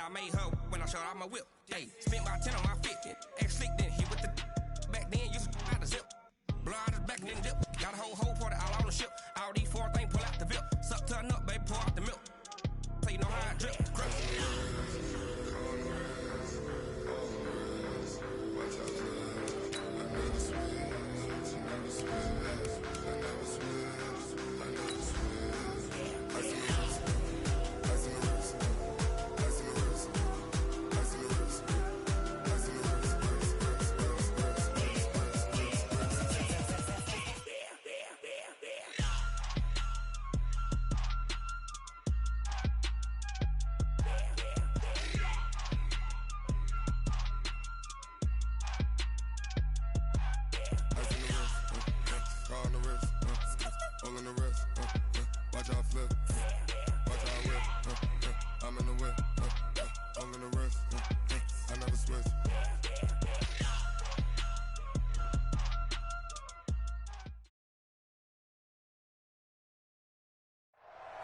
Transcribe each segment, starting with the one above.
I made her when I showed out my whip. Hey, spent about 10 on my fit. Act slick, then hit with the back then, used to out the zip. Blow out his back and then dip. Got a whole party all on the ship. All these four things pull out the VIP. Suck to a nut, baby, pour out the milk. So you know how I drip.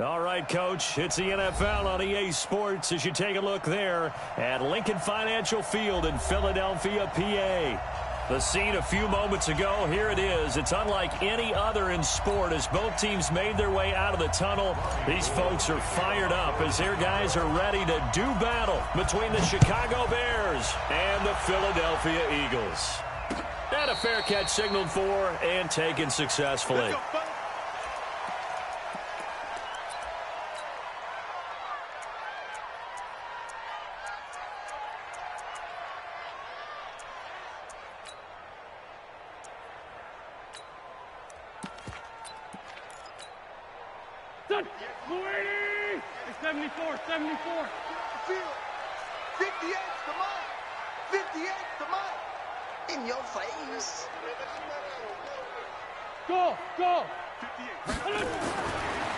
All right, Coach, it's the NFL on EA Sports as you take a look there at Lincoln Financial Field in Philadelphia, PA. The scene a few moments ago, here it is. It's unlike any other in sport as both teams made their way out of the tunnel. These folks are fired up as their guys are ready to do battle between the Chicago Bears and the Philadelphia Eagles. And a fair catch signaled for and taken successfully. Luini! 74, 74. 58's the mark. 58's the mark. In your face. Go, go.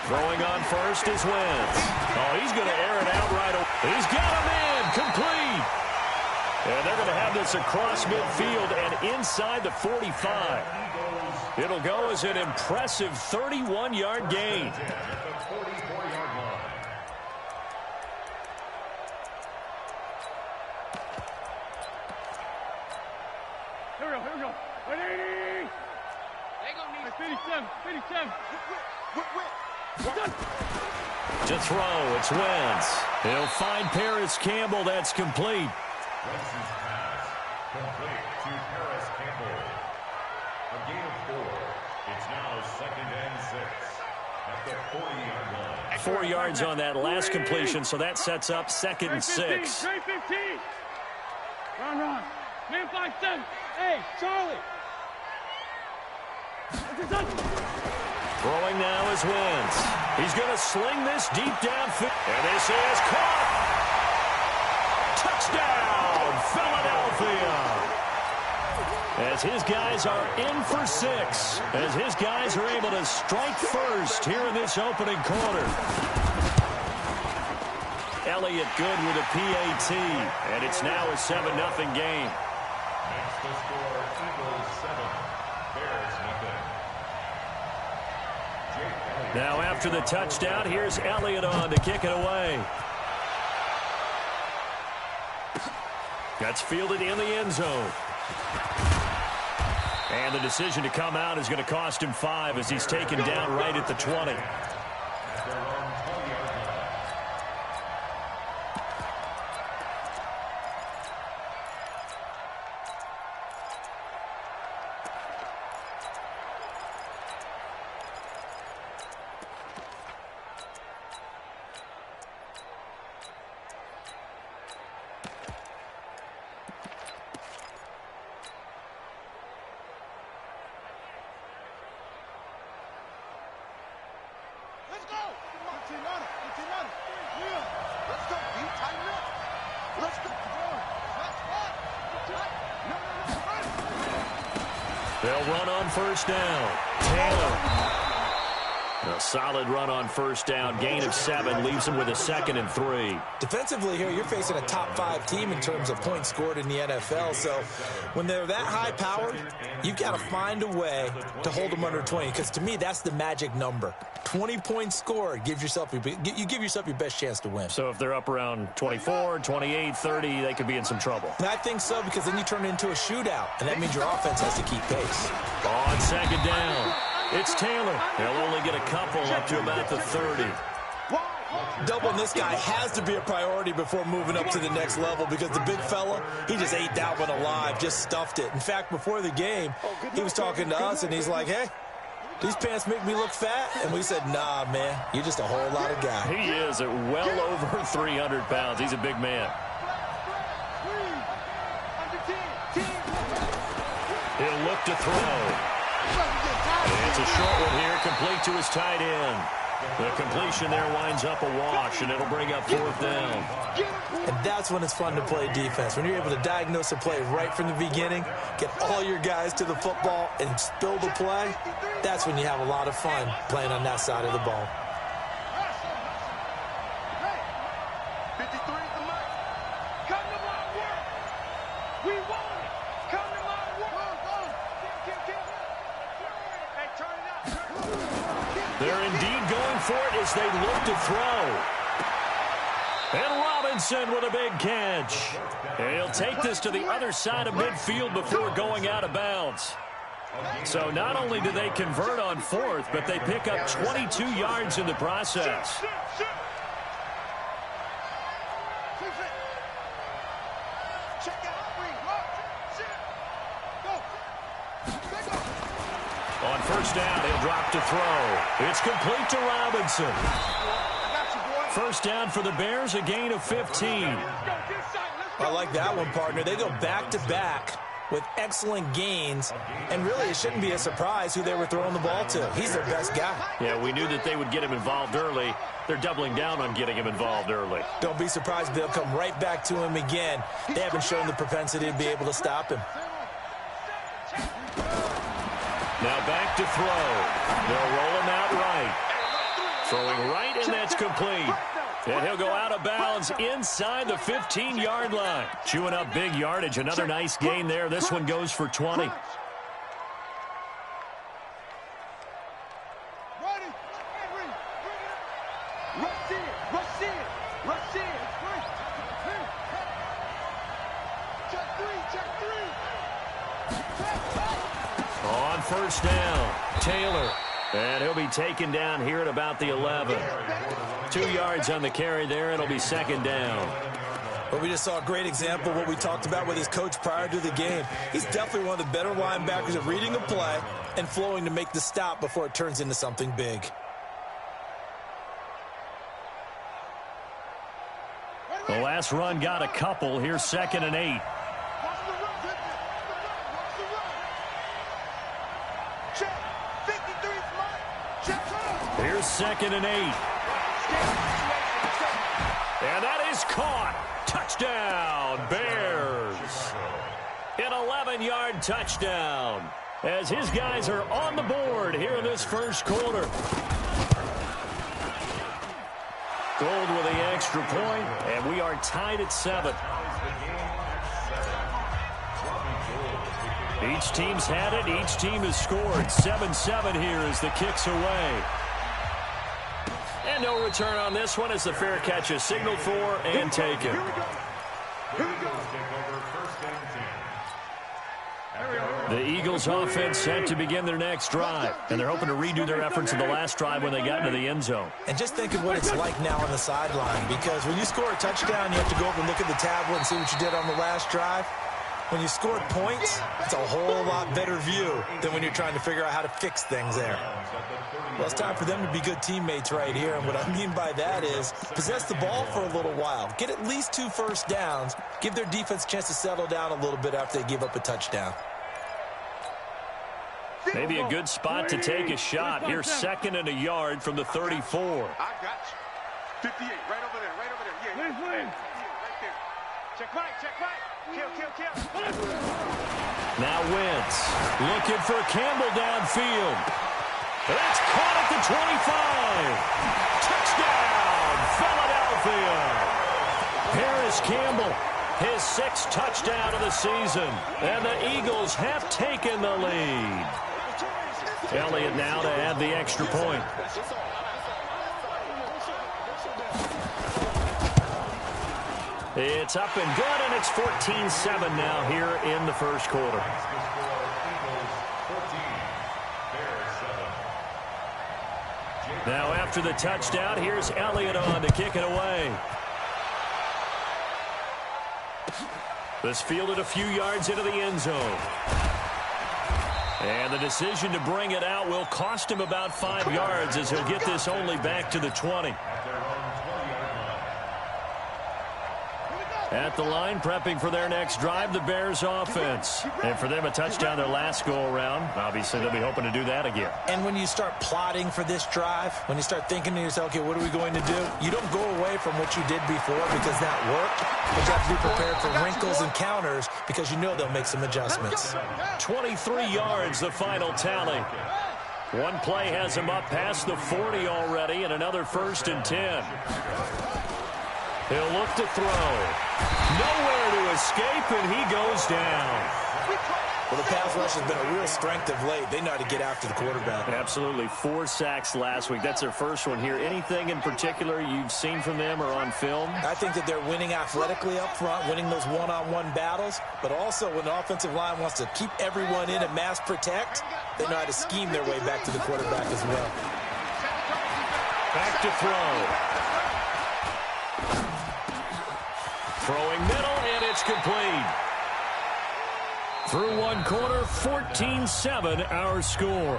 Throwing on first is Wentz. Oh, he's going to air it out right away. He's got him in, complete. And they're going to have this across midfield and inside the 45. It'll go as an impressive 31-yard gain. Here we go. 180. They gonna need 57, 57. To throw, it's Wentz. He'll find Paris Campbell. That's complete. Wentz's pass complete to Paris Campbell. A gain of 4. It's now 2nd and 6 at the 40-yard line. 4 yards on that last completion, so that sets up 2nd and 6. Trey 15. Run. Man 5-7. Hey, Charlie. Throwing now is Wentz. He's going to sling this deep downfield. And this is caught. Touchdown, Philadelphia. As his guys are in for 6. As his guys are able to strike first here in this opening quarter. Elliott good with a PAT. And it's now a 7-0 game. Next to score, Eagles 7, Bears nothing. Now after the touchdown, here's Elliott on to kick it away. That's fielded in the end zone. And the decision to come out is going to cost him 5 as he's taken down right at the 20. They'll run on first down. Taylor. A solid run on first down. Gain of 7 leaves him with a 2nd and 3. Defensively here, you're facing a top-5 team in terms of points scored in the NFL. So when they're that high-powered, you've got to find a way to hold them under 20. Because to me, that's the magic number. 20 points scored. You give yourself your best chance to win. So if they're up around 24, 28, 30, they could be in some trouble. And I think so, because then you turn it into a shootout, and that means your offense has to keep pace. On 2nd down, it's Taylor. He'll only get a couple up to about the 30. Doubling this guy has to be a priority before moving up to the next level, because the big fella, he just ate that one alive, just stuffed it. In fact, before the game, he was talking to us, and he's like, hey, these pants make me look fat? And we said, nah, man, you're just a whole lot of guy. He is at well over 300 pounds. He's a big man. He'll look to throw. It's a short one here, complete to his tight end. The completion there winds up a wash, and it'll bring up 4th down. And that's when it's fun to play defense. When you're able to diagnose a play right from the beginning, get all your guys to the football, and spill the play, that's when you have a lot of fun playing on that side of the ball. They're indeed going for it as they look to throw. And Robinson with a big catch. And he'll take this to the other side of midfield before going out of bounds. So not only do they convert on 4th, but they pick up 22 yards in the process. On first down, he'll drop to throw. It's complete to Robinson. First down for the Bears, a gain of 15. I like that one, partner. They go back-to-back with excellent gains, and really it shouldn't be a surprise who they were throwing the ball to. He's their best guy. Yeah, we knew that they would get him involved early. They're doubling down on getting him involved early. Don't be surprised if they'll come right back to him again. They haven't shown the propensity to be able to stop him. Now back to throw. They'll roll him out right. Throwing right, and that's complete. And he'll go out of bounds inside the 15-yard line. Chewing up big yardage. Another nice gain there. This one goes for 20. On first down, Taylor. And he'll be taken down here at about the 11. 2 yards on the carry there. It'll be 2nd down. Well, we just saw a great example of what we talked about with his coach prior to the game. He's definitely one of the better linebackers at reading a play and flowing to make the stop before it turns into something big. The last run got a couple. Here's 2nd and 8. Here's 2nd and 8. And that is caught. Touchdown, Bears. An 11-yard touchdown as his guys are on the board here in this first quarter. Gold with the extra point, and we are tied at 7. Each team's had it. Each team has scored. 7-7 here as the kick's away. And no return on this one as the fair catch is signaled for and taken. The Eagles offense set to begin their next drive, and they're hoping to redo their efforts in the last drive when they got into the end zone. And just think of what it's like now on the sideline, because when you score a touchdown, you have to go over and look at the tablet and see what you did on the last drive. When you scored points, it's a whole lot better view than when you're trying to figure out how to fix things there. Well, it's time for them to be good teammates right here, and what I mean by that is possess the ball for a little while. Get at least 2 first downs. Give their defense a chance to settle down a little bit after they give up a touchdown. Maybe a good spot to take a shot. Here's 2nd and a yard from the 34. I got you. 58, right over there, right over there. Yeah, Win. right there. Check right, check right. Kill. Now Wentz looking for Campbell downfield. That's caught at the 25. Touchdown, Philadelphia. Paris Campbell, his 6th touchdown of the season. And the Eagles have taken the lead. Elliott now to add the extra point. It's up and good, and it's 14-7 now here in the first quarter. Now after the touchdown, here's Elliott on to kick it away. This fielded a few yards into the end zone. And the decision to bring it out will cost him about 5 yards as he'll get this only back to the 20. At the line, prepping for their next drive, the Bears offense. And for them, a touchdown their last go-around. Obviously, they'll be hoping to do that again. And when you start plotting for this drive, when you start thinking to yourself, okay, what are we going to do? You don't go away from what you did before because that worked. But you have to be prepared for wrinkles and counters because you know they'll make some adjustments. 23 yards, the final tally. One play has him up past the 40 already, and another 1st and 10. He'll look to throw. Nowhere to escape, and he goes down. Well, the pass rush has been a real strength of late. They know how to get after the quarterback. Absolutely. 4 sacks last week. That's their first one here. Anything in particular you've seen from them or on film? I think that they're winning athletically up front, winning those one-on-one battles, but also when the offensive line wants to keep everyone in and mass protect, they know how to scheme their way back to the quarterback as well. Back to throw. Throwing middle, and it's complete. Through one quarter, 14-7 our score.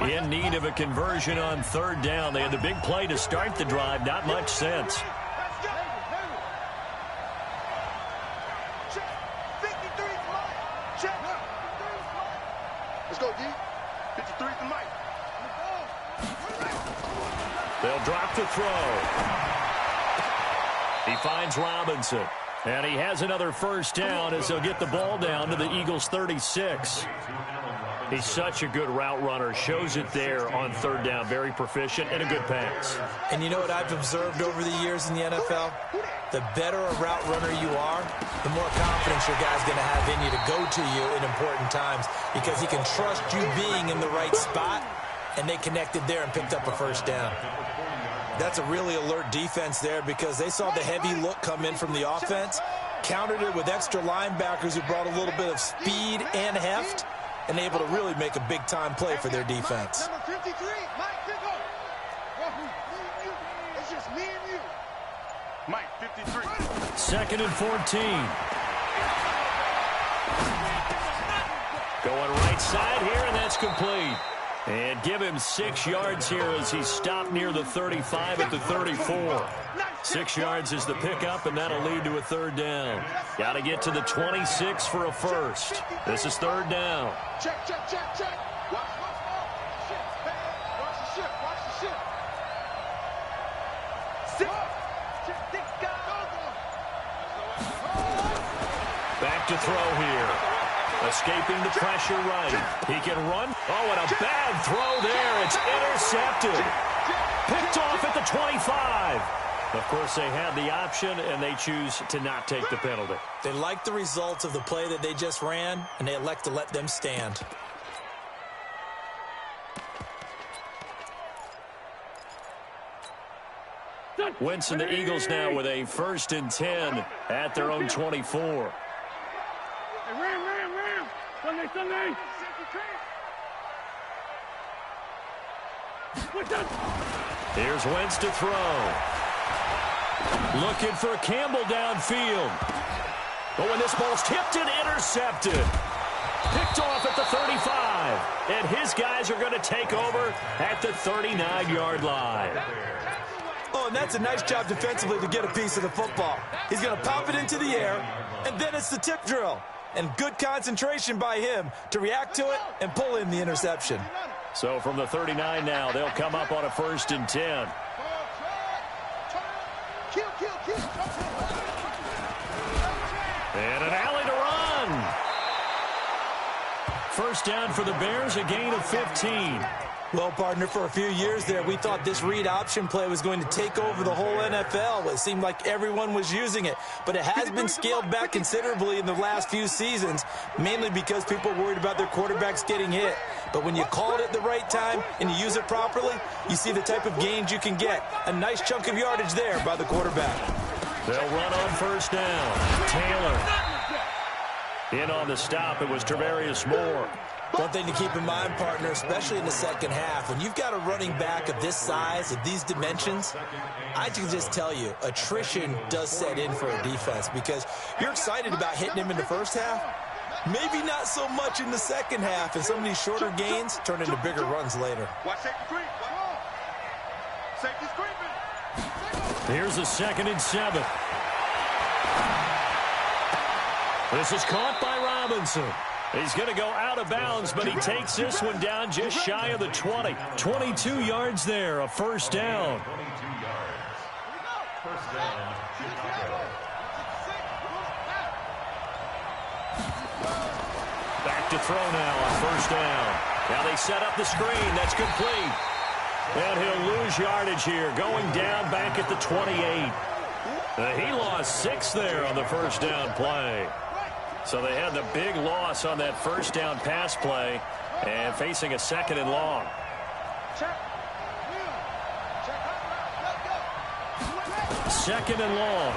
In need of a conversion on 3rd down. They had the big play to start the drive. Not much sense. Let's go, D. 53's the mic. They'll drop the throw. He finds Robinson. And he has another 1st down as he'll get the ball down to the Eagles' 36. He's such a good route runner. Shows it there on 3rd down. Very proficient and a good pass. And you know what I've observed over the years in the NFL? The better a route runner you are, the more confidence your guy's going to have in you to go to you in important times because he can trust you being in the right spot, and they connected there and picked up a 1st down. That's a really alert defense there because they saw the heavy look come in from the offense, countered it with extra linebackers who brought a little bit of speed and heft, and able to really make a big-time play for their defense. Number 53, Mike, pick up. It's just me and you. Mike, 53. 2nd and 14. Going right side here, and that's complete. And give him 6 yards here as he's stopped near the 35 at the 34. 6 yards is the pickup, and that'll lead to a 3rd down. Got to get to the 26 for a 1st. This is 3rd down. Check, check, check, check. Watch the ship. Watch the ship. Back to throw here. Escaping the pressure right. He can run. Oh, and a bad throw there. It's intercepted. Picked off at the 25. Of course, they had the option, and they choose to not take the penalty. They like the results of the play that they just ran, and they elect to let them stand. Wentz and the Eagles now with a 1st and 10 at their own 24. Hey, Ram. Sunday. Here's Wentz to throw. Looking for Campbell downfield. But when this ball's tipped and intercepted. Picked off at the 35. And his guys are going to take over at the 39-yard line. Oh, and that's a nice job defensively to get a piece of the football. He's going to pop it into the air, and then it's the tip drill. And good concentration by him to react to it and pull in the interception. So from the 39 now, they'll come up on a 1st and 10. And an alley to run. First down for the Bears, a gain of 15. Well, partner, for a few years there, we thought this read option play was going to take over the whole NFL. It seemed like everyone was using it, but it has been scaled back considerably in the last few seasons, mainly because people are worried about their quarterbacks getting hit. But when you call it at the right time and you use it properly, you see the type of gains you can get. A nice chunk of yardage there by the quarterback. They'll run on first down. Taylor. In on the stop, it was Travarius Moore. One thing to keep in mind, partner, especially in the second half, when you've got a running back of this size, of these dimensions, I can just tell you, attrition does set in for a defense because you're excited about hitting him in the first half, maybe not so much in the second half, and some of these shorter gains turn into bigger runs later. Watch safety creep. Safety's creeping. Here's a 2nd and 7. This is caught by Robinson. He's going to go out of bounds, but he takes this one down just shy of the 20. 22 yards there, a first down. 22 yards. First down, Chicago. Back to throw now on first down. Now they set up the screen. That's complete. And he'll lose yardage here, going down back at the 28. He lost 6 there on the first down play. So they had the big loss on that first down pass play and facing a 2nd and long. Second and long.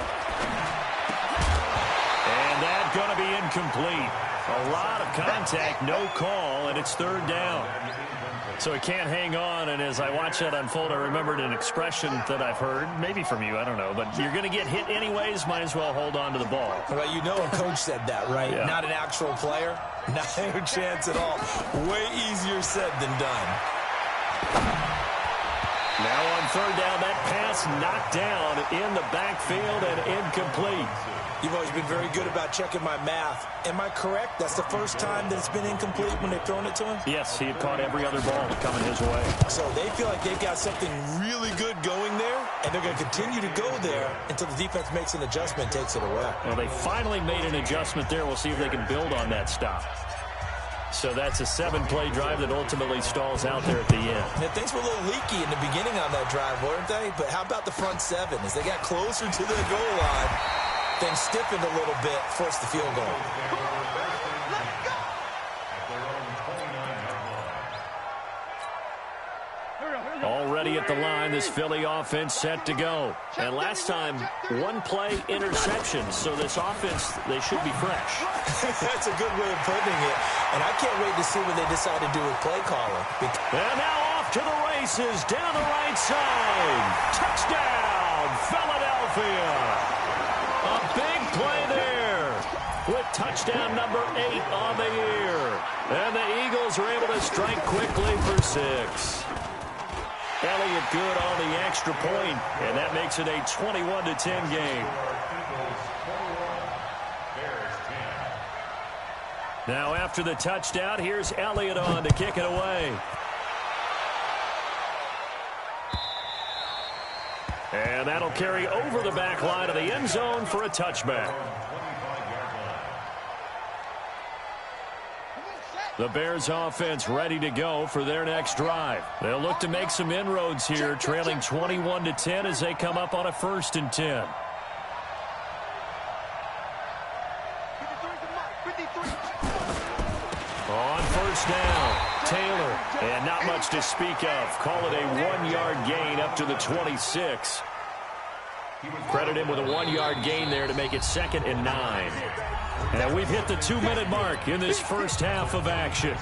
And that's going to be incomplete. A lot of contact, no call, and it's 3rd down. So he can't hang on, and as I watch that unfold, I remembered an expression that I've heard, maybe from you, I don't know, but you're going to get hit anyways, might as well hold on to the ball. Well, you know a coach said that, right? Yeah. Not an actual player. Not a chance at all. Way easier said than done. Now on 3rd down, that pass knocked down in the backfield and incomplete. You've always been very good about checking my math. Am I correct? That's the first time that it's been incomplete when they've thrown it to him? Yes, he had caught every other ball coming his way. So they feel like they've got something really good going there, and they're going to continue to go there until the defense makes an adjustment, takes it away. Well, they finally made an adjustment there. We'll see if they can build on that stop. So that's a 7-play drive that ultimately stalls out there at the end. Now, things were a little leaky in the beginning on that drive, weren't they? But how about the front 7? As they got closer to the goal line, things stiffened a little bit, forced the field goal. Already at the line, this Philly offense set to go. And last time, 1-play interception. So this offense, they should be fresh. That's a good way of putting it. And I can't wait to see what they decide to do with play calling. And now off to the races, down the right side. Touchdown, Philadelphia. A big play there with touchdown number 8 on the year. And the Eagles are able to strike quickly for 6. Elliott good on the extra point, and that makes it a 21-10 game. Now after the touchdown, here's Elliott on to kick it away. And that'll carry over the back line of the end zone for a touchback. The Bears offense ready to go for their next drive. They'll look to make some inroads here, trailing 21-10 as they come up on a 1st and 10. On first down, Taylor. And not much to speak of. Call it a 1-yard gain up to the 26. Credit him with a 1-yard gain there to make it 2nd and 9. And we've hit the 2-minute mark in this first half of action.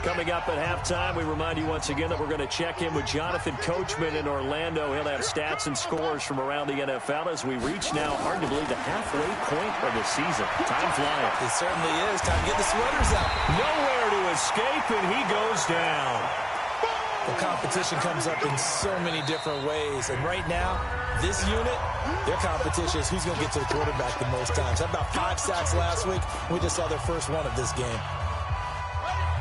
Coming up at halftime, we remind you once again that we're going to check in with Jonathan Coachman in Orlando. He'll have stats and scores from around the NFL as we reach now, hard to believe, the halfway point of the season. Time flying. It certainly is. Time to get the sweaters out. Nowhere to escape, and he goes down. The competition comes up in so many different ways. And right now, this unit, their competition is who's going to get to the quarterback the most times. How about 5 sacks last week? We just saw their first one of this game.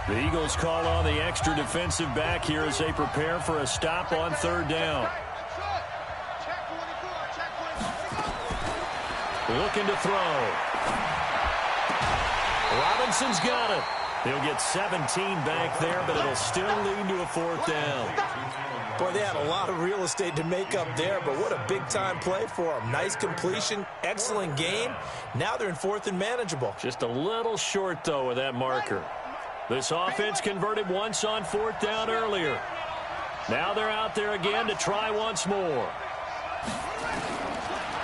The Eagles call on the extra defensive back here as they prepare for a stop on 3rd down. Looking to throw. Robinson's got it. He'll get 17 back there, but it'll still lead to a 4th down. Boy, they had a lot of real estate to make up there, but what a big-time play for them. Nice completion, excellent game. Now they're in 4th and manageable. Just a little short, though, of that marker. This offense converted once on 4th down earlier. Now they're out there again to try once more.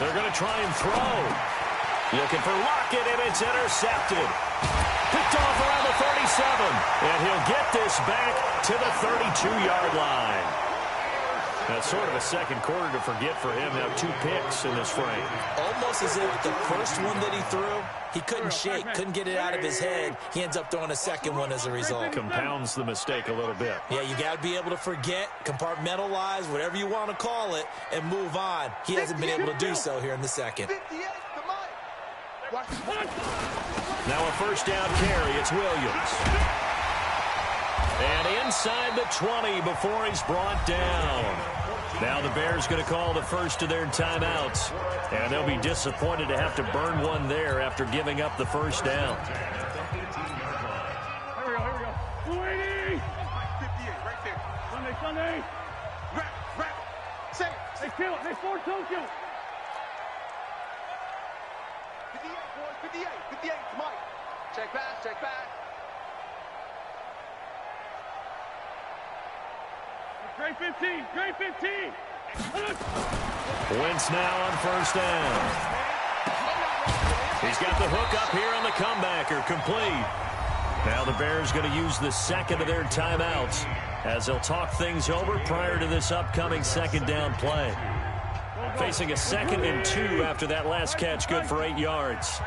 They're going to try and throw. Looking for Lockett, and it's intercepted. Picked off around the 37, and he'll get this back to the 32-yard line. That's sort of a second quarter to forget for him. Now 2 picks in this frame. Almost as if the first one that he threw, he couldn't shake, couldn't get it out of his head. He ends up throwing a second one as a result. Compounds the mistake a little bit. Yeah, you got to be able to forget, compartmentalize, whatever you want to call it, and move on. He hasn't been able to do so here in the second. Now a 1st down carry. It's Williams. And inside the 20 before he's brought down. Now the Bears going to call the first of their timeouts. And they'll be disappointed to have to burn one there after giving up the 1st down. Here we go. 280. 58, right there. Sunday. Rap. Say it. They kill it. They force Tokyo. 58, boys. 58. 58 to Mike. Check back. Great 15. Wentz now on 1st down. He's got the hook up here on the comebacker, complete. Now the Bears going to use the second of their timeouts as they'll talk things over prior to this upcoming 2nd down play. Facing a 2nd and 2 after that last catch, good for 8 yards.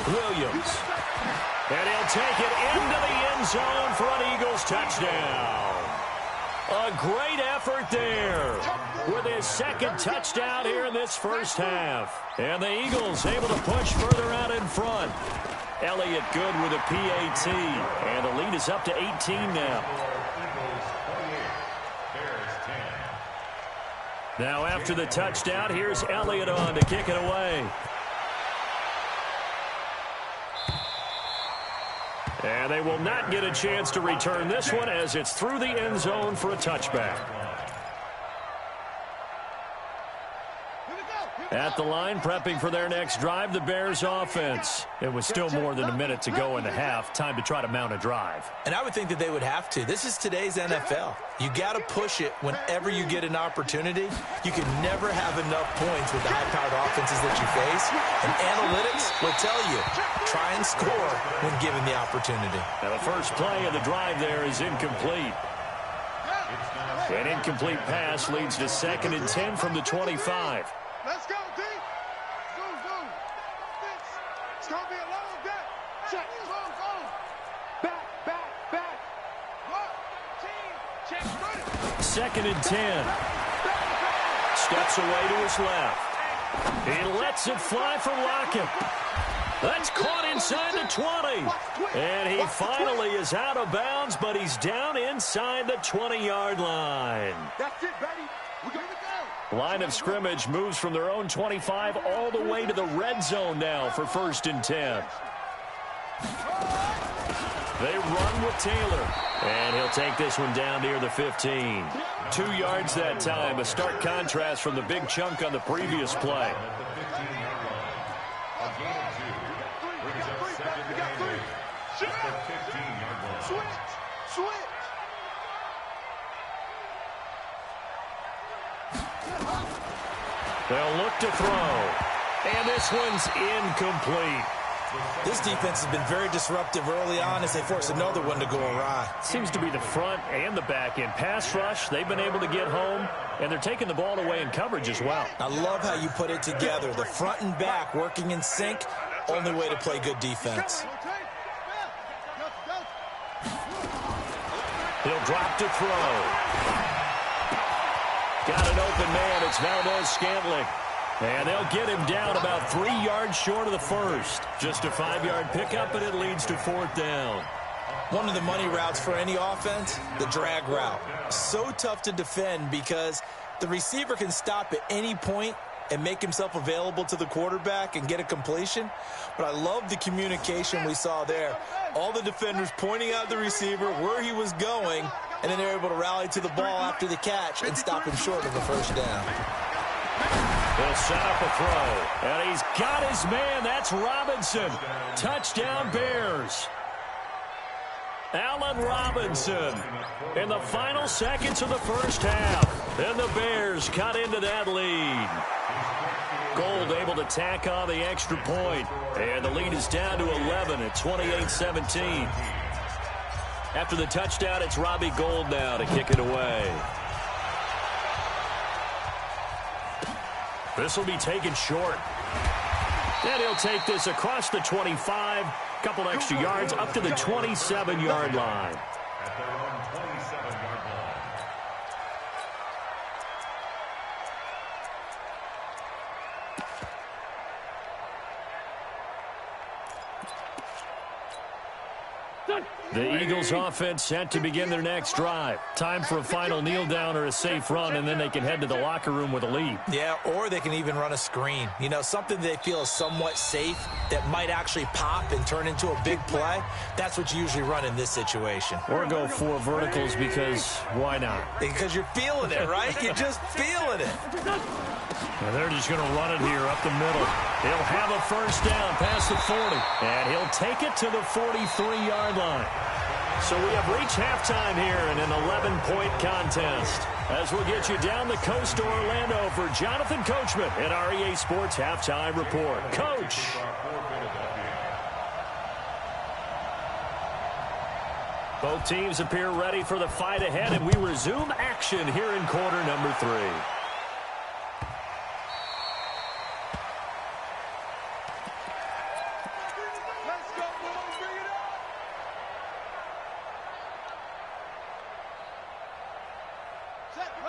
Williams. And he'll take it into the end zone for an Eagles touchdown. A great effort there with his 2nd touchdown here in this first half. And the Eagles able to push further out in front. Elliott good with a PAT. And the lead is up to 18 now. Now after the touchdown, here's Elliott on to kick it away. And they will not get a chance to return this one as it's through the end zone for a touchback. At the line, prepping for their next drive, the Bears offense. It was still more than a minute to go in the half. Time to try to mount a drive. And I would think that they would have to. This is today's NFL. You got to push it whenever you get an opportunity. You can never have enough points with the high-powered offenses that you face. And analytics will tell you, try and score when given the opportunity. Now the first play of the drive there is incomplete. An incomplete pass leads to 2nd and 10 from the 25. Let's go, D. Zoom. It's going to be a long day. Check. Zoom. Back. Team. Check. 2nd and 10. Steps away to his left. He lets it fly for Lockett. That's caught inside the 20. And he finally is out of bounds, but he's down inside the 20-yard line. That's it, baby. We're going to go. Line of scrimmage moves from their own 25 all the way to the red zone now for 1st and 10. They run with Taylor. And he'll take this one down near the 15. 2 yards that time. A stark contrast from the big chunk on the previous play. Switch. They'll look to throw. And this one's incomplete. This defense has been very disruptive early on as they force another one to go awry. Seems to be the front and the back end. Pass rush, they've been able to get home, and they're taking the ball away in coverage as well. I love how you put it together. The front and back working in sync, only way to play good defense. He'll drop to throw. Got an open man. It's Valdez-Scantling. And they'll get him down about 3 yards short of the first. Just a 5-yard pickup, and it leads to 4th down. One of the money routes for any offense, the drag route. So tough to defend because the receiver can stop at any point and make himself available to the quarterback and get a completion. But I love the communication we saw there. All the defenders pointing out the receiver where he was going, and then they're able to rally to the ball after the catch and stop him short of the first down. He'll set up a throw, and he's got his man. That's Robinson. Touchdown, Bears. Allen Robinson in the final seconds of the first half. And the Bears cut into that lead. Gold able to tack on the extra point. And the lead is down to 11 at 28-17. After the touchdown, it's Robbie Gould now to kick it away. This will be taken short. And he'll take this across the 25. Couple extra yards up to the 27-yard line. At their own 27-yard line. The Eagles offense set to begin their next drive. Time for a final kneel down or a safe run, and then they can head to the locker room with a lead. Yeah, or they can even run a screen. You know, something they feel is somewhat safe that might actually pop and turn into a big play. That's what you usually run in this situation. Or go for verticals because why not? Because you're feeling it, right? You're just feeling it. And they're just going to run it here up the middle. He'll have a first down past the 40. And he'll take it to the 43-yard line. So we have reached halftime here in an 11-point contest. As we'll get you down the coast to Orlando for Jonathan Coachman at our EA Sports Halftime Report. Coach. Both teams appear ready for the fight ahead, and we resume action here in quarter number 3.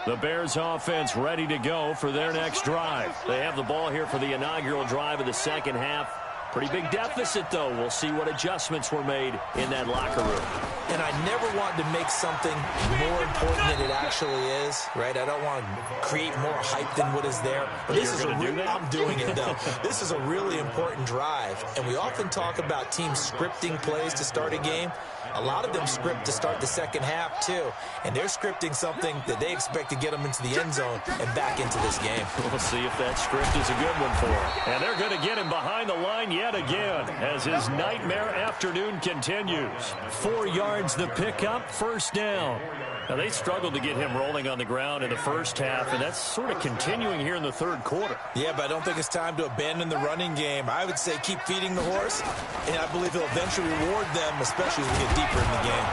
The Bears offense ready to go for their next drive. They have the ball here for the inaugural drive of the second half. Pretty big deficit, though. We'll see what adjustments were made in that locker room. And I never want to make something more important than it actually is, right? I don't want to create more hype than what is there. But this is I'm doing it, though. This is a really important drive. And we often talk about teams scripting plays to start a game. A lot of them script to start the second half, too. And they're scripting something that they expect to get them into the end zone and back into this game. We'll see if that script is a good one for him. And they're going to get him behind the line yet again as his nightmare afternoon continues. 4 yards the pickup, first down. Now, they struggled to get him rolling on the ground in the first half, and that's sort of continuing here in the third quarter. Yeah, but I don't think it's time to abandon the running game. I would say keep feeding the horse, and I believe he'll eventually reward them, especially as we get deeper in the game.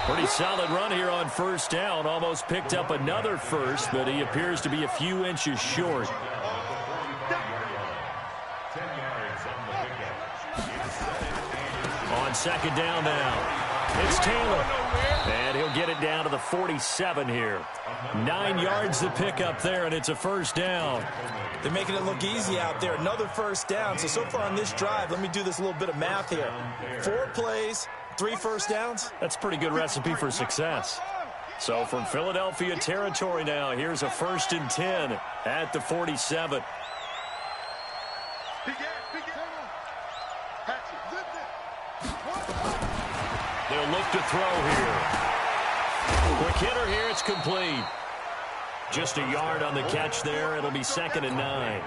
Pretty solid run here on first down. Almost picked up another first, but he appears to be a few inches short. 10 yards on the pickup. On second down now. It's Taylor. And he'll get it down to the 47 here. 9 yards to pick up there, and it's a first down. They're making it look easy out there. Another first down. So far on this drive, let me do this little bit of math here. 4 plays, 3 first downs. That's a pretty good recipe for success. So from Philadelphia territory now, here's a 1st and 10 at the 47. They'll look to throw here. Quick hitter here, it's complete. Just a yard on the catch there. It'll be 2nd and 9.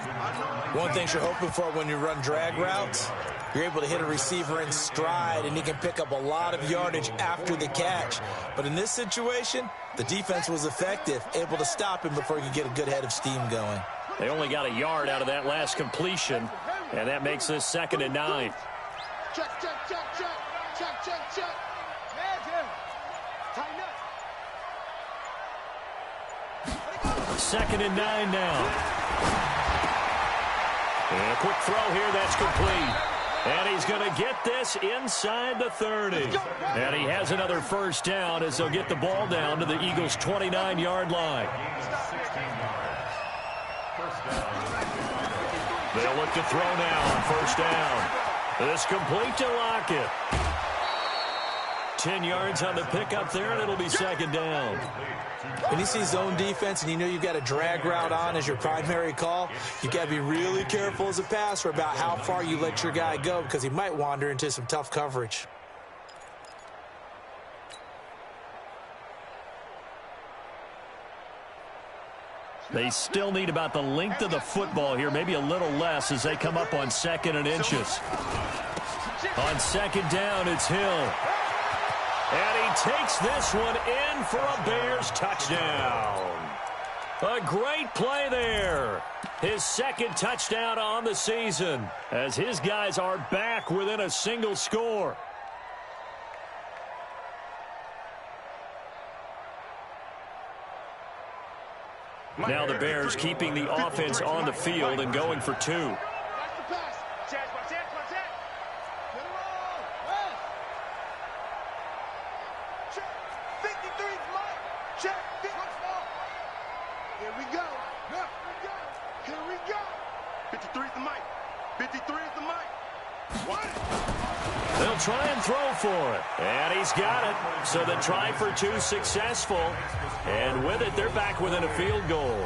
One thing you're hoping for when you run drag routes, you're able to hit a receiver in stride, and he can pick up a lot of yardage after the catch. But in this situation, the defense was effective, able to stop him before he could get a good head of steam going. They only got a yard out of that last completion, and that makes this 2nd and 9. Check, check, check, check. Check, check, check. Tighten up. 2nd and 9 now. And a quick throw here, that's complete. And he's going to get this inside the 30. And he has another first down as they'll get the ball down to the Eagles' 29-yard line. They'll look to throw now on first down. This complete to Lockett. 10 yards on the pickup there, and it'll be second down. When you see zone defense and you know you've got a drag route on as your primary call, you've got to be really careful as a passer about how far you let your guy go because he might wander into some tough coverage. They still need about the length of the football here, maybe a little less as they come up on 2nd and inches. On 2nd down, it's Hill. And he takes this one in for a Bears touchdown. A great play there. His 2nd touchdown on the season as his guys are back within a single score. Now the Bears keeping the offense on the field and going for 2. Here we go. Here we go. 53 is the mic. 53 is the mic. What? They'll try and throw for it. And he's got it. So the try for 2 successful. And with it, they're back within a field goal.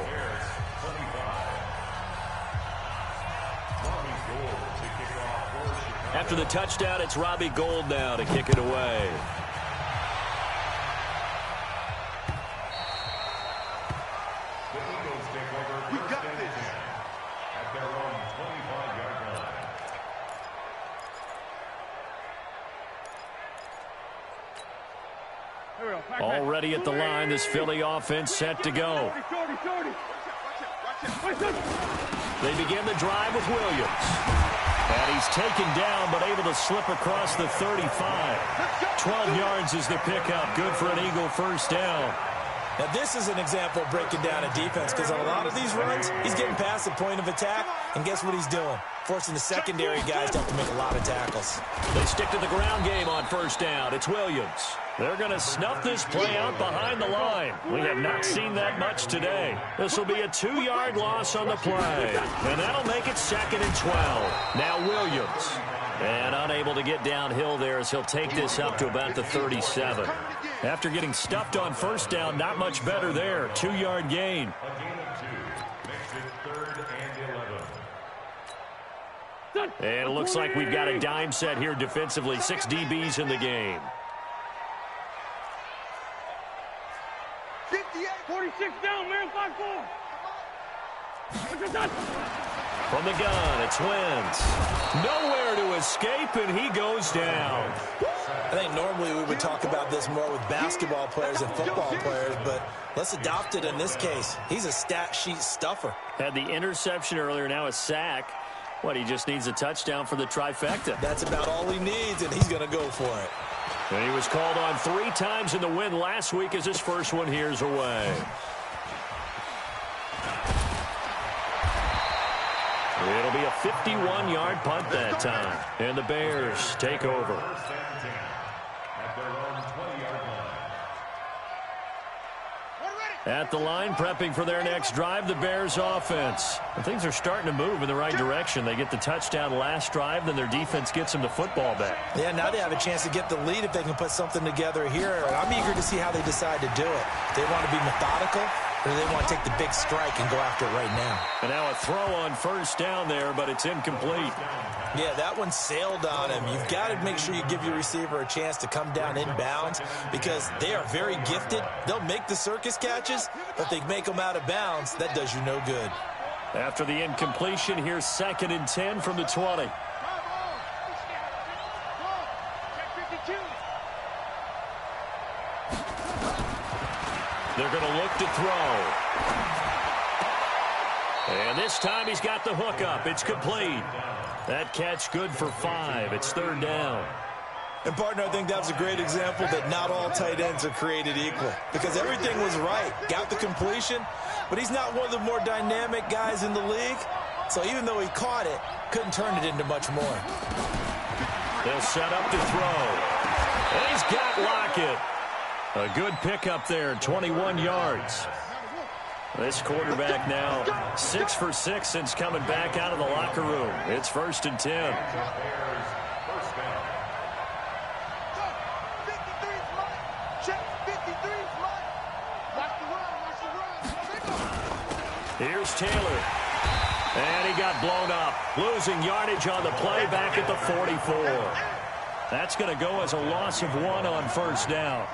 After the touchdown, it's Robbie Gould now to kick it away. We got this. At their own 25-yard line. Already at the line, this Philly offense set to go. They begin the drive with Williams. And he's taken down, but able to slip across the 35. 12 yards is the pickup. Good for an Eagle first down. Now, this is an example of breaking down a defense because on a lot of these runs, he's getting past the point of attack, and guess what he's doing? Forcing the secondary guys to have to make a lot of tackles. They stick to the ground game on first down. It's Williams. They're going to snuff this play out behind the line. We have not seen that much today. This will be a 2-yard loss on the play, and that'll make it 2nd and 12. Now Williams. And unable to get downhill there as he'll take this up to about the 37. After getting stuffed on first down, not much better there. 2-yard gain. A gain of 2 makes it 3rd and 11. And it looks like we've got a dime set here defensively. 6 DBs in the game. 58. 46 down, man. 5-4. From the gun, it's Wentz. Nowhere to escape, and he goes down. I think normally we would talk about this more with basketball players and football players, but let's adopt it in this case. He's a stat sheet stuffer. Had the interception earlier, now a sack. What, he just needs a touchdown for the trifecta. That's about all he needs, and he's going to go for it. And he was called on 3 times in the win last week as his first one here's away. It'll be a 51-yard punt that time. And the Bears take over. At their own 20-yard line. At the line, prepping for their next drive, the Bears offense. And things are starting to move in the right direction. They get the touchdown last drive, then their defense gets them the football back. Yeah, now they have a chance to get the lead if they can put something together here. I'm eager to see how they decide to do it. They want to be methodical, or do they want to take the big strike and go after it right now? And now a throw on first down there, but it's incomplete. Yeah, that one sailed on him. You've got to make sure you give your receiver a chance to come down inbounds because they are very gifted. They'll make the circus catches, but if they make them out of bounds, that does you no good. After the incompletion, here's 2nd and 10 from the 20. They're going to look to throw. And this time he's got the hook up. It's complete. That catch good for 5. It's 3rd down. And, partner, I think that's a great example that not all tight ends are created equal because everything was right. Got the completion, but he's not one of the more dynamic guys in the league. So even though he caught it, couldn't turn it into much more. They'll set up to throw. And he's got Lockett. A good pickup there, 21 yards. This quarterback now 6 for 6 since coming back out of the locker room. It's 1st and 10. Here's Taylor. And he got blown up. Losing yardage on the play back at the 44. That's going to go as a loss of 1 on first down.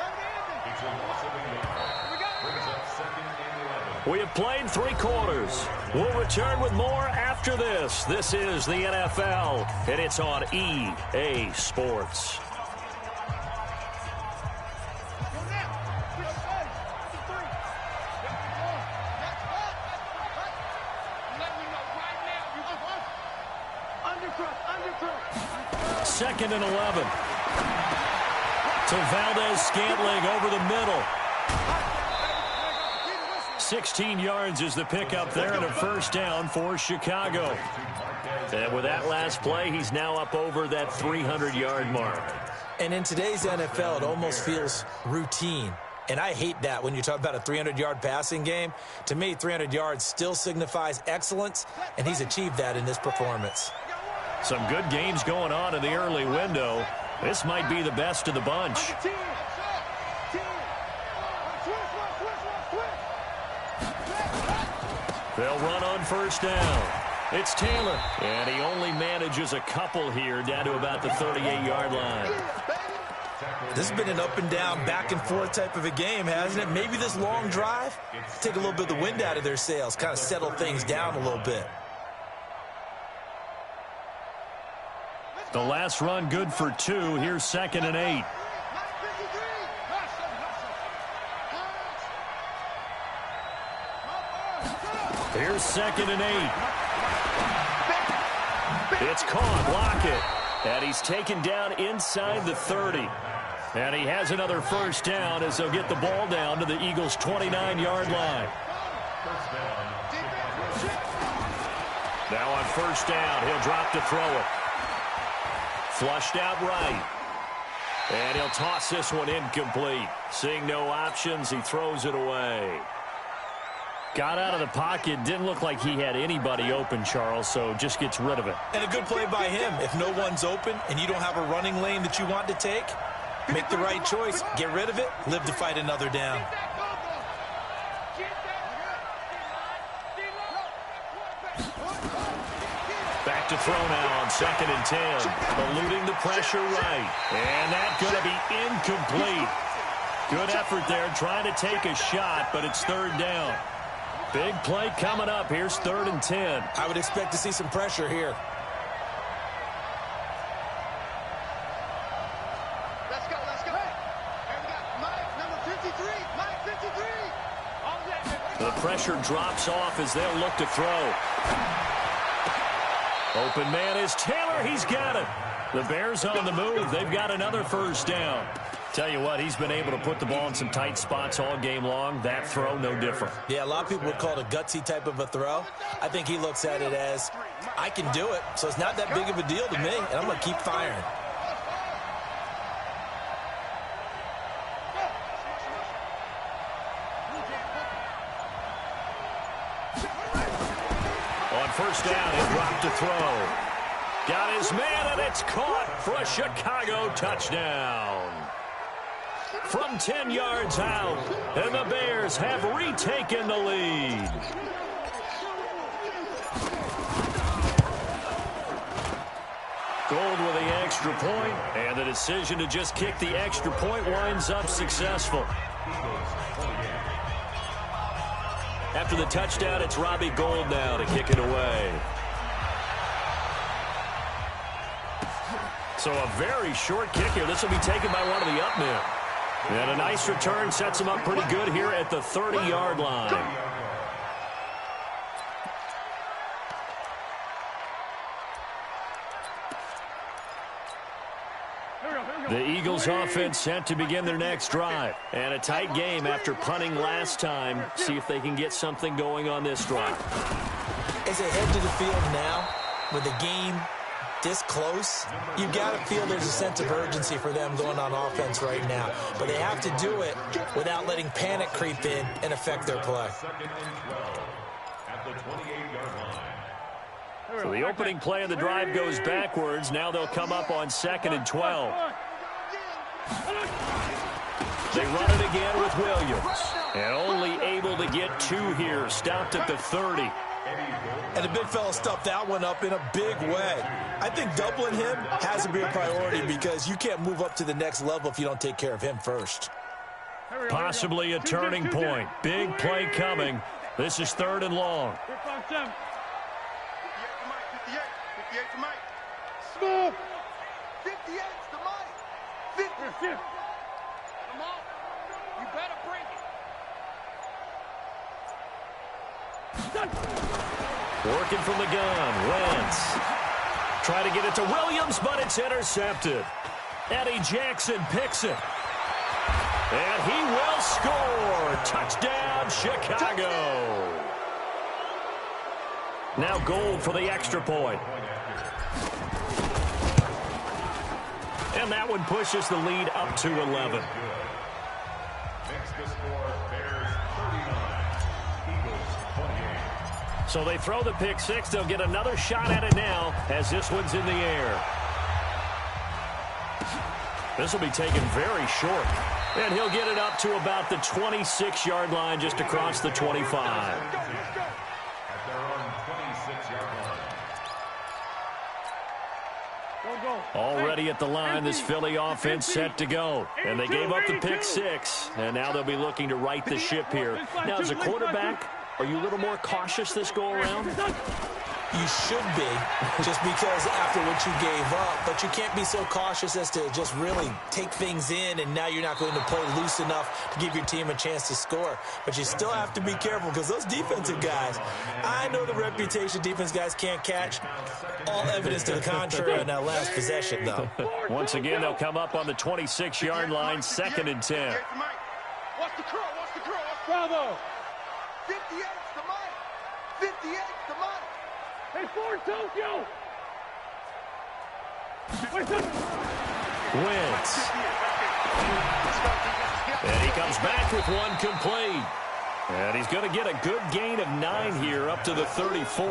We have played 3 quarters. We'll return with more after this. This is the NFL, and it's on EA Sports. Second and 11. To Valdez-Scantling over the middle. 16 yards is the pickup there and a first down for Chicago. And with that last play, he's now up over that 300-yard mark. And in today's NFL, it almost feels routine. And I hate that when you talk about a 300-yard passing game. To me, 300 yards still signifies excellence, and he's achieved that in this performance. Some good games going on in the early window. This might be the best of the bunch. They'll run on first down. It's Taylor. And he only manages a couple here down to about the 38-yard line. This has been an up-and-down, back-and-forth type of a game, hasn't it? Maybe this long drive, take a little bit of the wind out of their sails, kind of settle things down a little bit. The last run good for 2. Here's 2nd and 8. Here's 2nd and 8. It's caught. Lockett. And he's taken down inside the 30. And he has another first down as they'll get the ball down to the Eagles' 29-yard line. Now on first down, he'll drop to throw it. Flushed out right. And he'll toss this one incomplete. Seeing no options, he throws it away. Got out of the pocket. Didn't look like he had anybody open, Charles, so just gets rid of it. And a good play by him. If no one's open and you don't have a running lane that you want to take, make the right choice. Get rid of it. Live to fight another down. Back to throw now on 2nd and 10. Eluding the pressure right. And that's going to be incomplete. Good effort there trying to take a shot, but it's 3rd down. Big play coming up. Here's 3rd and 10. I would expect to see some pressure here. Let's go, let's go. Here we got Mike, number 53. Mike, 53. The pressure drops off as they'll look to throw. Open man is Taylor. He's got it. The Bears on the move. They've got another first down. Tell you what, he's been able to put the ball in some tight spots all game long. That throw, no different. Yeah, a lot of people would call it a gutsy type of a throw. I think he looks at it as, I can do it, so it's not that big of a deal to me, and I'm going to keep firing. On first down, he'll drop to throw. Got his man, and it's caught for a Chicago touchdown. From 10 yards out, and the Bears have retaken the lead. Gold with the extra point, and the decision to just kick the extra point winds up successful. After the touchdown, it's Robbie Gould now to kick it away. So a very short kick here. This will be taken by one of the up men. And a nice return sets him up pretty good here at the 30-yard line. The Eagles offense set to begin their next drive. And a tight game after punting last time. See if they can get something going on this drive. As they head to the field now, with the game this close, you've got to feel there's a sense of urgency for them going on offense right now. But they have to do it without letting panic creep in and affect their play. So the opening play of the drive goes backwards. Now they'll come up on 2nd and 12. They run it again with Williams. And only able to get 2 here. Stopped at the 30. And the big fella stuffed that one up in a big way. I think doubling him has to be a priority because you can't move up to the next level if you don't take care of him first. Possibly a turning point. Big play coming. This is 3rd and long. 58 to Mike. Smooth. 58 to Mike. 50. Come on. You better bring it. Working from the gun. Wentz. Try to get it to Williams, but it's intercepted. Eddie Jackson picks it. And he will score. Touchdown, Chicago. Now Gold for the extra point. And that one pushes the lead up to 11. Next to score, Bears 39, Eagles 28. So they throw the pick six. They'll get another shot at it now as this one's in the air. This will be taken very short. And he'll get it up to about the 26-yard line just across the 25. At their own 26-yard line. Already at the line, this Philly offense set to go. And they gave up the pick six, and now they'll be looking to right the ship here. Now, as a quarterback, are you a little more cautious this go-around? You should be, just because after what you gave up. But you can't be so cautious as to just really take things in, and now you're not going to play loose enough to give your team a chance to score. But you still have to be careful because those defensive guys, I know the reputation defense guys can't catch. All evidence to the contrary on that last possession, though. Once again, they'll come up on the 26-yard line, 2nd and 10. Watch the curl. Bravo. 58 to Mike. 58 to Mike. Hey, Ford, Tokyo. Wentz. And he comes back with one complete. And he's going to get a good gain of 9 here up to the 34.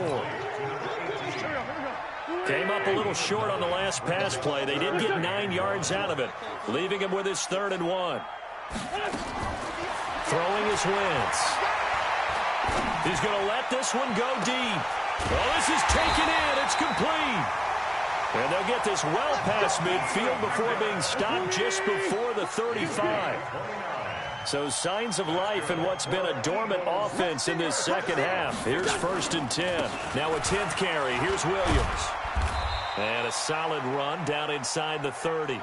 Came up a little short on the last pass play. They did get 9 yards out of it, leaving him with his 3rd and 1. Throwing is Wentz. He's going to let this one go deep. Well, this is taken in. It's complete. And they'll get this well past midfield before being stopped just before the 35. So signs of life in what's been a dormant offense in this second half. Here's 1st and 10. Now a 10th carry. Here's Williams. And a solid run down inside the 30.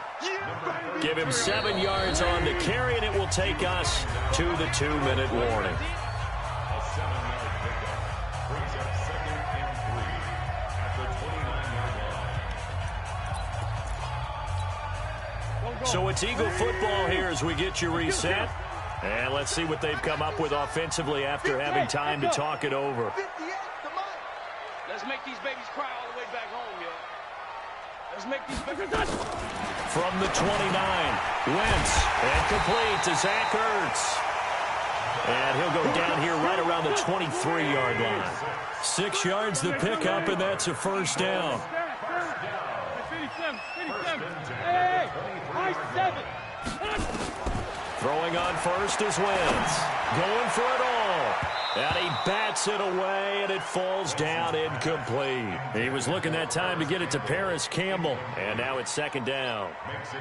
Give him 7 yards on the carry, and it will take us to the 2-minute warning. A 7-yard pickup brings up 2nd and 3 at the 29-yard line. So it's Eagle football here as we get you reset. And let's see what they've come up with offensively after having time to talk it over. 58 to Mike. Let's make these babies cry all the way back home, yeah. Let's make these babies... From the 29, Wentz, and complete to Zach Ertz. And he'll go down here right around the 23-yard line. 6 yards the pickup, and that's a 1st down. 57. Hey, high 7. Throwing on first is Wentz. Going for it all. And he bats it away, and it falls down incomplete. He was looking that time to get it to Paris Campbell. And now it's 2nd down.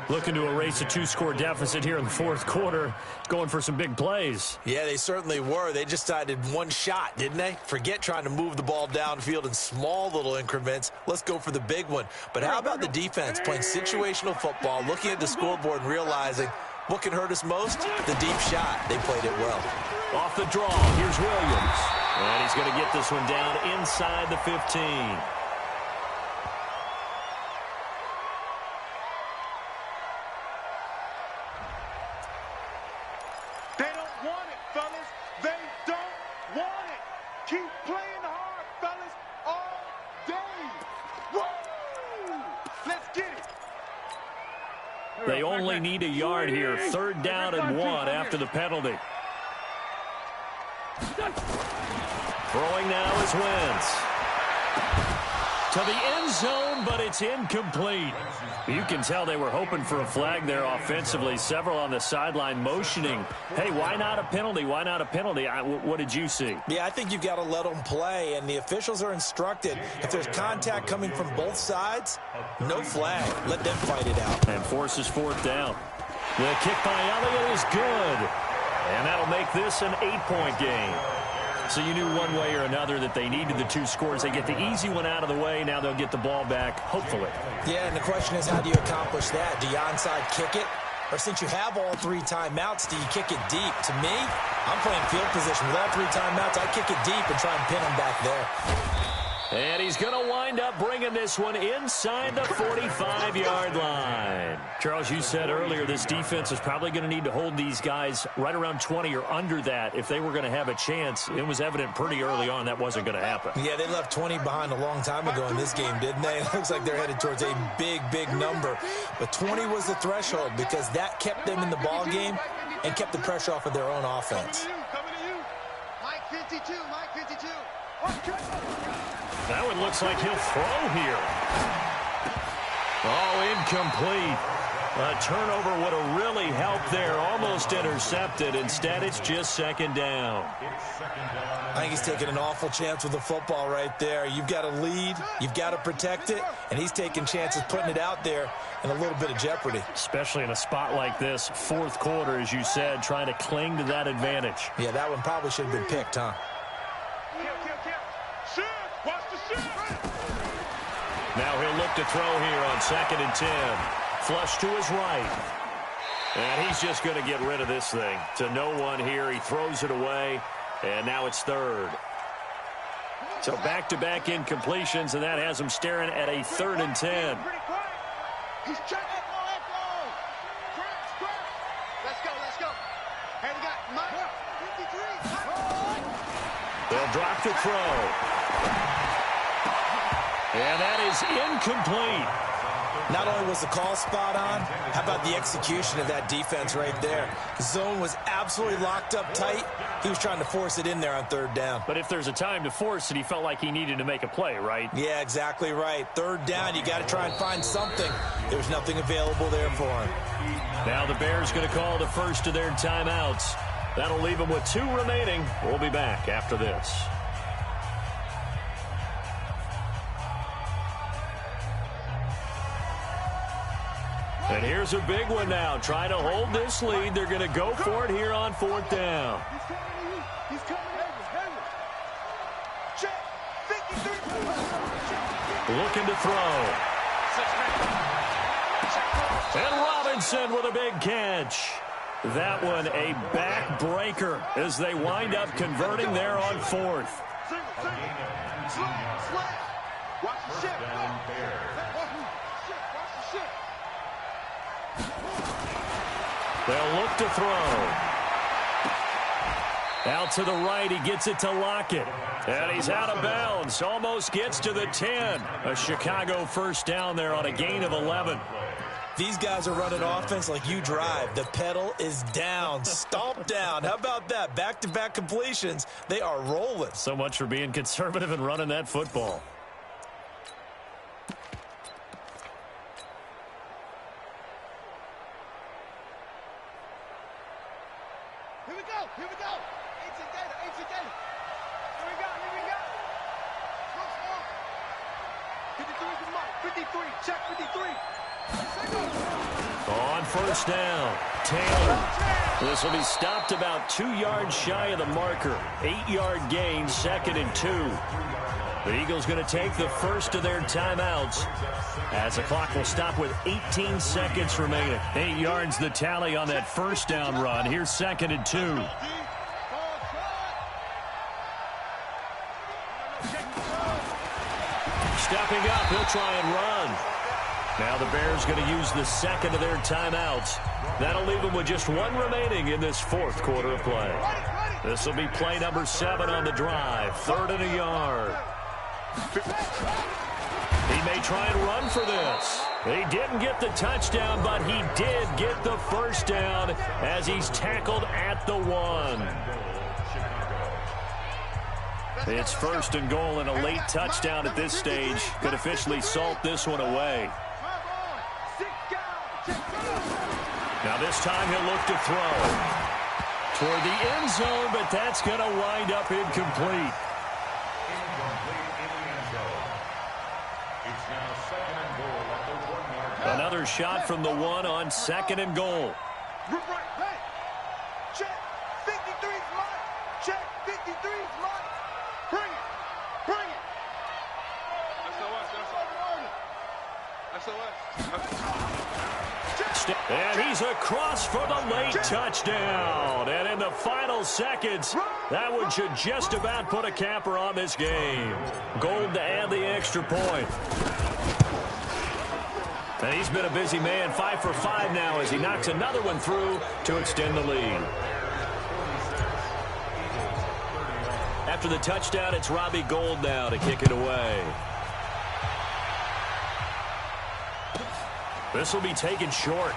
Looking to erase a 2-score deficit here in the 4th quarter. Going for some big plays. Yeah, they certainly were. They just decided one shot, didn't they? Forget trying to move the ball downfield in small little increments. Let's go for the big one. But how about the defense playing situational football, looking at the scoreboard and realizing what can hurt us most? The deep shot. They played it well. Off the draw, here's Williams. And he's going to get this one down inside the 15. They don't want it, fellas. They don't want it. Keep playing hard, fellas, all day. Woo! Let's get it. They only need a yard here. 3rd down and 1 after the penalty. Throwing now is Wentz. To the end zone, but it's incomplete. You can tell they were hoping for a flag there offensively. Several on the sideline motioning, hey, why not a penalty? Why not a penalty? What did you see? Yeah, I think you've got to let them play, and the officials are instructed. If there's contact coming from both sides, no flag. Let them fight it out. And forces fourth down. The kick by Elliott is good. And that'll make this an 8-point game. So you knew one way or another that they needed the 2 scores. They get the easy one out of the way. Now they'll get the ball back, hopefully. Yeah, and the question is, how do you accomplish that? Do you onside kick it? Or since you have all 3 timeouts, do you kick it deep? To me, I'm playing field position. With all 3 timeouts, I kick it deep and try and pin them back there. And he's going to wind up bringing this one inside the 45-yard line. Charles, you said earlier this defense is probably going to need to hold these guys right around 20 or under that if they were going to have a chance. It was evident pretty early on that wasn't going to happen. Yeah, they left 20 behind a long time ago in this game, didn't they? It looks like they're headed towards a big, big number. But 20 was the threshold because that kept them in the ball game and kept the pressure off of their own offense. Coming to you. Mike 52, Mike 52. That one looks like he'll throw here. Oh, incomplete. A turnover would have really helped there. Almost intercepted. Instead, it's just second down. I think he's taking an awful chance with the football right there. You've got to lead. You've got to protect it. And he's taking chances putting it out there in a little bit of jeopardy. Especially in a spot like this, fourth quarter, as you said, trying to cling to that advantage. Yeah, that one probably should have been picked, huh? Now he'll look to throw here on 2nd and 10. Flush to his right. And he's just going to get rid of this thing. To no one here. He throws it away. And now it's 3rd. So back-to-back incompletions, and that has him staring at a 3rd and 10. He's checking. Let's go. And we got Mike 53. They'll drop to throw. And that is incomplete. Not only was the call spot on, how about the execution of that defense right there? The zone was absolutely locked up tight. He was trying to force it in there on 3rd down. But if there's a time to force it, he felt like he needed to make a play, right? Yeah, exactly right. 3rd down, you got to try and find something. There was nothing available there for him. Now the Bears going to call the first of their timeouts. That'll leave them with 2 remaining. We'll be back after this. And here's a big one now. Trying to hold this lead. They're going to go for it here on 4th down. He's coming over. Check. 53. Looking to throw. And Robinson with a big catch. That one a backbreaker as they wind up converting there on 4th. Watch the ship. They'll look to throw. Out to the right, he gets it to Lockett. And he's out of bounds, almost gets to the 10. A Chicago first down there on a gain of 11. These guys are running offense like you drive. The pedal is down, stomp down. How about that? Back-to-back completions. They are rolling. So much for being conservative and running that football. Here we go. Ancient data. Here we go. 53 to Mike. 53. Check 53. On first down, Taylor. This will be stopped about 2 yards shy of the marker. 8-yard gain, 2nd and 2. The Eagles going to take the first of their timeouts as the clock will stop with 18 seconds remaining. 8 yards the tally on that first down run. Here's 2nd and 2. Stepping up, he'll try and run. Now the Bears going to use the second of their timeouts. That'll leave them with just 1 remaining in this 4th quarter of play. This will be play number 7 on the drive. 3rd and a yard. He may try and run for this. He didn't get the touchdown, but he did get the first down as he's tackled at the 1. It's first and goal, and a late touchdown at this stage could officially salt this one away. Now this time he'll look to throw toward the end zone, but that's going to wind up incomplete. It's now second and goal at the 1-yard line. Another shot from the one on second and goal. Right, hey. Check 53's mine. Check 53's mine. Bring it. Bring it. That's And he's across for the late touchdown. And in the final seconds, that one should just about put a capper on this game. Gold to add the extra point. And he's been a busy man, 5 for 5 now as he knocks another one through to extend the lead. After the touchdown, it's Robbie Gould now to kick it away. This will be taken short.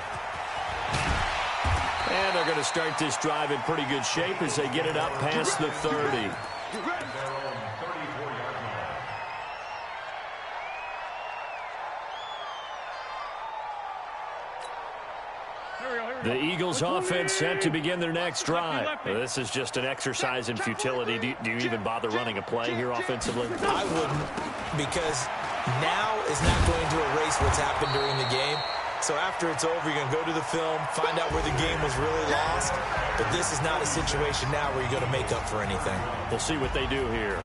And they're going to start this drive in pretty good shape as they get it up past the 30. The Eagles offense set to begin their next drive. This is just an exercise in futility. Do you even bother running a play here offensively? I wouldn't, because now is not going to erase what's happened during the game. So after it's over, you're going to go to the film, find out where the game was really lost. But this is not a situation now where you're going to make up for anything. We'll see what they do here.